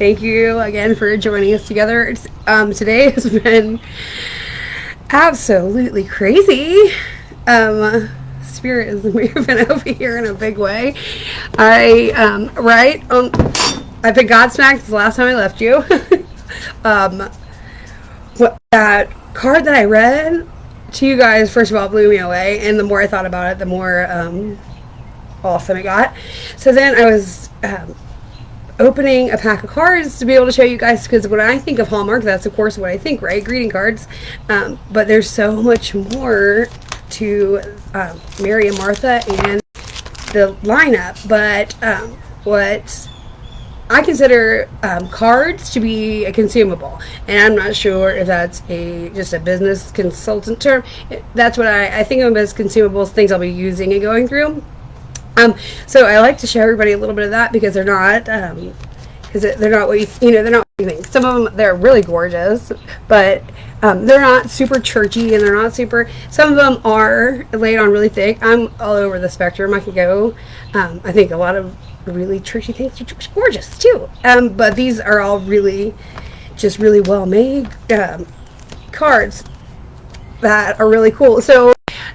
Thank you again for joining us together. Today has been absolutely crazy. Spirit is moving over here in a big way. I've been Godsmacked since the last time I left you. That card that I read to you guys, first of all, blew me away, and the more I thought about it, the more awesome it got. So then I was opening a pack of cards to be able to show you guys, because when I think of Hallmark, that's of course what I think, right? Greeting cards. But there's so much more to Mary and Martha and the lineup. But what I consider cards to be a consumable, and I'm not sure if that's just a business consultant term. That's what I think of them as consumables, things I'll be using and going through. So I like to show everybody a little bit of that, because they're not what they're not what you think. Some of them, they're really gorgeous, but they're not super churchy, and they're not super. Some of them are laid on really thick. I'm all over the spectrum. I could go. I think a lot of really churchy things are gorgeous too. But these are all really well made cards that are really cool. So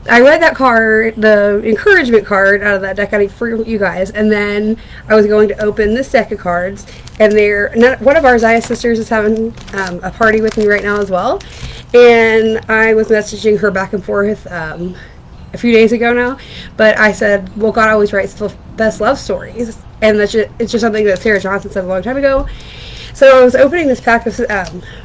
I read that card, the encouragement card out of that deck for you guys, and then I was going to open this deck of cards, and one of our Zaya sisters is having a party with me right now as well, and I was messaging her back and forth a few days ago now, but I said, well, God always writes the best love stories, and it's just something that Sarah Johnson said a long time ago. So I was opening this pack of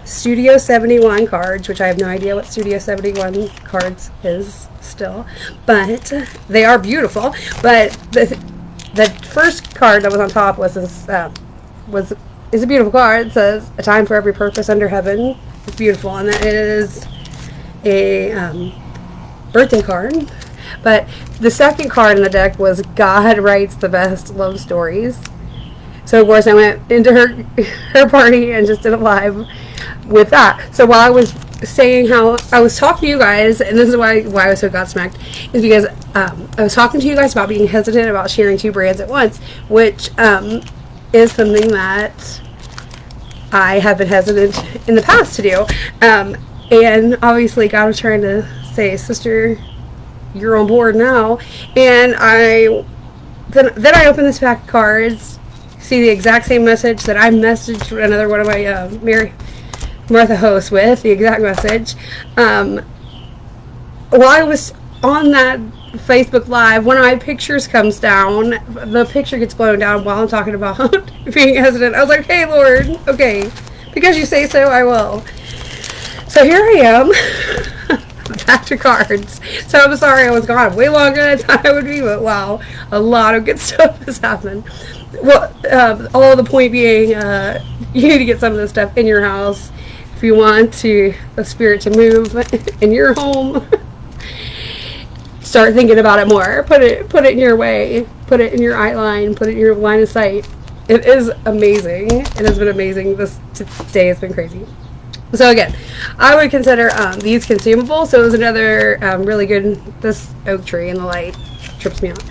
Studio 71 cards, which I have no idea what Studio 71 cards is still, but they are beautiful. But the first card that was on top was this is a beautiful card. It says, "A time for every purpose under heaven." It's beautiful, and that is a birthday card. But the second card in the deck was "God writes the best love stories." So of course I went into her party and just did a live with that. So while I was saying how I was talking to you guys, and this is why I was so Godsmacked, is because I was talking to you guys about being hesitant about sharing two brands at once, which is something that I have been hesitant in the past to do. And obviously God was trying to say, sister, you're on board now. And then I opened this pack of cards, see the exact same message that I messaged another one of my Mary Martha hosts with, the exact message. While I was on that Facebook Live, one of my pictures comes down, the picture gets blown down while I'm talking about being hesitant. I was like, hey Lord, okay, because you say so, I will. So here I am. Back to cards. So I'm sorry I was gone way longer than I thought I would be, but wow, a lot of good stuff has happened. Well, all the point being, you need to get some of this stuff in your house if you want the spirit to move in your home. Start thinking about it more. Put it in your way. Put it in your eye line. Put it in your line of sight. It is amazing. It has been amazing. Today has been crazy. So again, I would consider these consumable. So it was another really good. This oak tree in the light trips me out.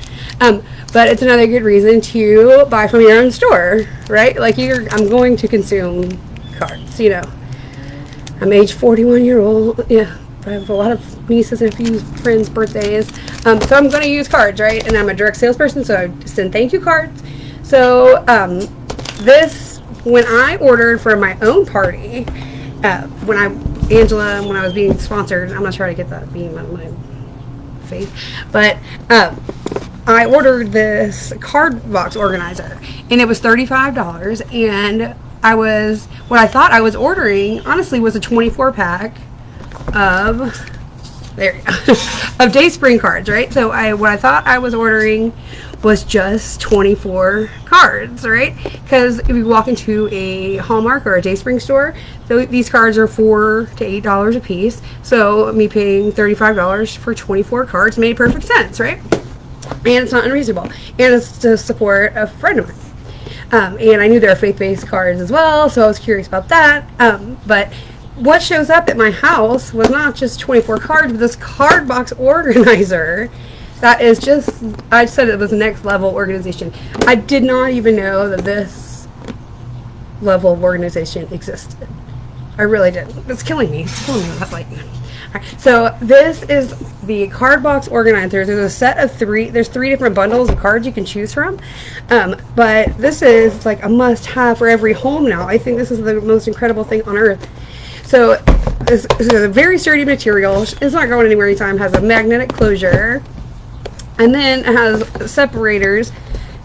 But it's another good reason to buy from your own store, right? Like I'm going to consume cards. You know, I'm age 41-year-old. Yeah, I have a lot of nieces, nephews, friends' birthdays. So I'm going to use cards, right? And I'm a direct salesperson, so I send thank you cards. So when I ordered for my own party. When I was being sponsored, I'm not trying to get that beam out of my face, but I ordered this card box organizer, and it was $35, and what I thought I was ordering, honestly, was a 24 pack of of Dayspring cards, right? So what I thought I was ordering was just 24 cards, right? Because if you walk into a Hallmark or a Dayspring store, these cards are $4 to $8 a piece. So me paying $35 for 24 cards made perfect sense, right? And it's not unreasonable. And it's to support a friend of mine. And I knew there were faith-based cards as well, so I was curious about that. But what shows up at my house was not just 24 cards, but this card box organizer that is just, I said it was next level organization. I did not even know that this level of organization existed. I really did. It's killing me. It's killing me with that light. Alright, so this is the card box organizer. There's a set of there's 3 different bundles of cards you can choose from. But this is like a must-have for every home now. I think this is the most incredible thing on earth. So this is a very sturdy material. It's not going anywhere anytime. It has a magnetic closure. And then it has separators,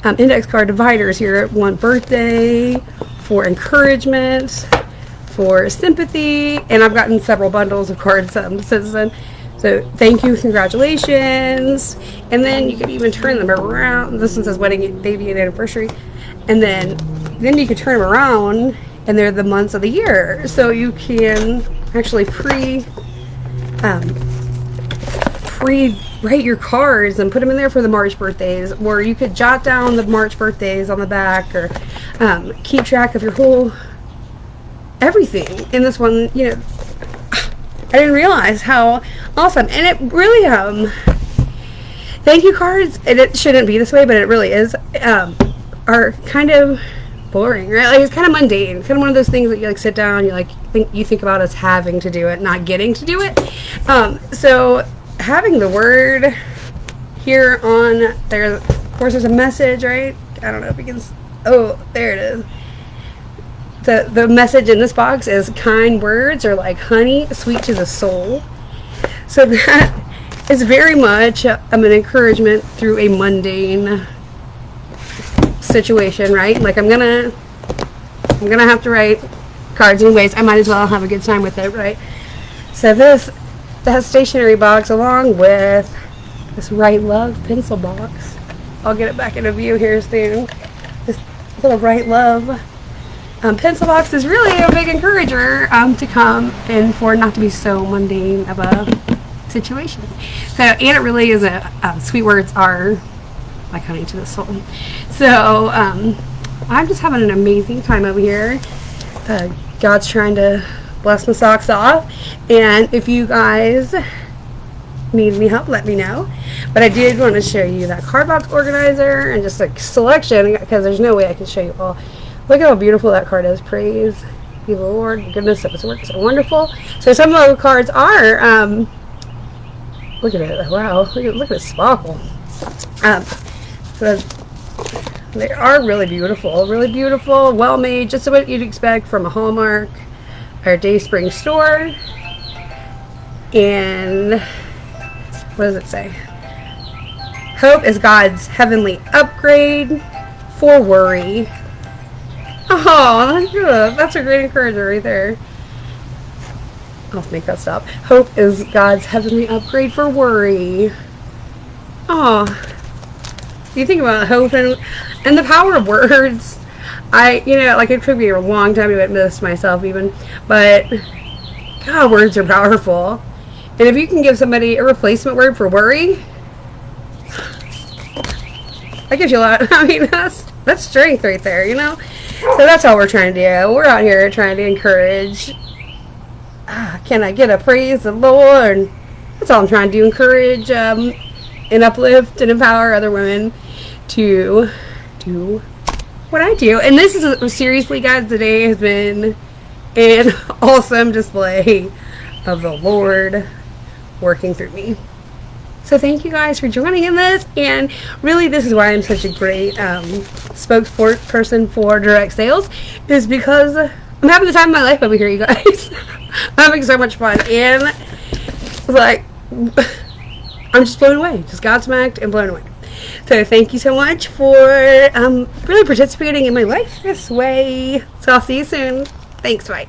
index card dividers here. 1 birthday, for encouragement, for sympathy, and I've gotten several bundles of cards since then. So thank you, congratulations, and then you can even turn them around. This one says wedding, baby, and anniversary, and then you can turn them around, and they're the months of the year. So you can actually write your cards and put them in there for the March birthdays, or you could jot down the March birthdays on the back, or keep track of your whole everything in this one. You know, I didn't realize how awesome, and it really thank you cards, and it shouldn't be this way, but it really is, are kind of boring, right? Like, it's kind of mundane, kind of one of those things that you like sit down, you think about as having to do it, not getting to do it. So having the word here on there, of course there's a message, right? I don't know if you can, oh, there it is. The message in this box is kind words are like honey, sweet to the soul. So that is very much an encouragement through a mundane situation, right? Like I'm gonna have to write cards anyways. I might as well have a good time with it, right? So that stationery box, along with this Write Love pencil box. I'll get it back into view here soon. This little Write Love pencil box is really a big encourager to come and for not to be so mundane of a situation. So, and it really is sweet words are like honey to the soul. So I'm just having an amazing time over here. God's trying to bless my socks off, and if you guys need any help, let me know. But I did want to show you that card box organizer and just a selection, because there's no way I can show you all. Look at how beautiful that card is. Praise be the Lord. Goodness, that work so wonderful. So some of the cards are, look at it. Wow. Look at the sparkle. So they are really beautiful. Really beautiful. Well made. Just what you'd expect from a Hallmark or Dayspring store. And what does it say? Hope is God's heavenly upgrade for worry. Oh, that's good. That's a great encourager right there. I'll make that stop. Hope is God's heavenly upgrade for worry. Oh, you think about hope and the power of words. It took me a long time to admit this to myself even, but God, words are powerful. And if you can give somebody a replacement word for worry, that gives you a lot. I mean, that's strength right there, you know? So that's all we're trying to do. We're out here trying to encourage. Can I get a praise the Lord? That's all I'm trying to do. Encourage and uplift and empower other women to do what I do. And this is, seriously, guys, today has been an awesome display of the Lord working through me. So thank you guys for joining in this, and really this is why I'm such a great spokesperson for direct sales, is because I'm having the time of my life over here, you guys. I'm having so much fun, and like I'm just blown away, just Godsmacked and blown away. So thank you so much for really participating in my life this way. So I'll see you soon. Thanks, bye.